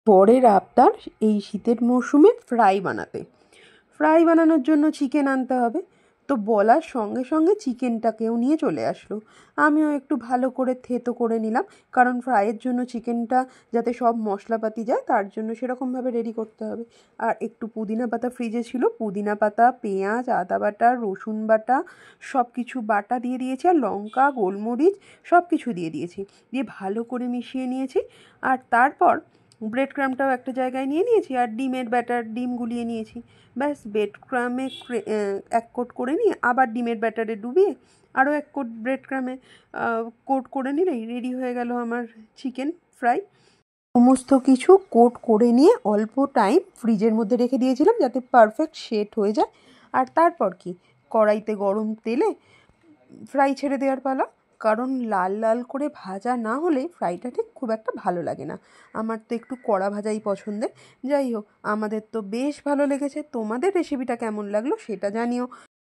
বরের আবদার এই শীতের মরশুমে ফ্রাই বানাতে। ফ্রাই বানানোর জন্য চিকেন আনতে হবে। তো বলার সঙ্গে সঙ্গে চিকেনটাকেও নিয়ে চলে আসলো। আমিও একটু ভালো করে থেতো করে নিলাম, কারণ ফ্রাইয়ের জন্য চিকেনটা যাতে সব মশলাপাতি যায় তার জন্য সেরকমভাবে রেডি করতে হবে। আর একটু পুদিনা পাতা ফ্রিজে ছিল, পুদিনা পাতা, পেঁয়াজ, আদা বাটা, রসুন বাটা সব কিছু বাটা দিয়ে দিয়েছি, আর লঙ্কা, গোলমরিচ সব কিছু দিয়ে দিয়েছি, দিয়ে ভালো করে মিশিয়ে নিয়েছি। আর তারপর ব্রেড ক্রামটাও একটা জায়গায় নিয়ে নিয়েছি, আর ডিমের ব্যাটার, ডিম গুলিয়ে নিয়েছি। ব্যাস ব্রেড ক্রামে এক কোট করে নিয়ে আবার ডিমের ব্যাটারে ডুবিয়ে আরও এক কোট ব্রেড ক্রামে কোট করে নিলেই রেডি হয়ে গেল আমার চিকেন ফ্রাই। সমস্ত কিছু কোট করে নিয়ে অল্প টাইম ফ্রিজের মধ্যে রেখে দিয়েছিলাম যাতে পারফেক্ট সেট হয়ে যায়। আর তারপর কি, কড়াইতে গরম তেলে ফ্রাই ছেড়ে দেওয়ার পালা। কারণ লাল লাল করে ভাজা না হলে ফ্রাইটা ঠিক খুব একটা ভালো লাগে না। আমার তো একটু কড়া ভাজাই পছন্দের। যাই হোক, আমাদের তো বেশ ভালো লেগেছে। তোমাদের রেসিপিটা কেমন লাগলো সেটা জানিও।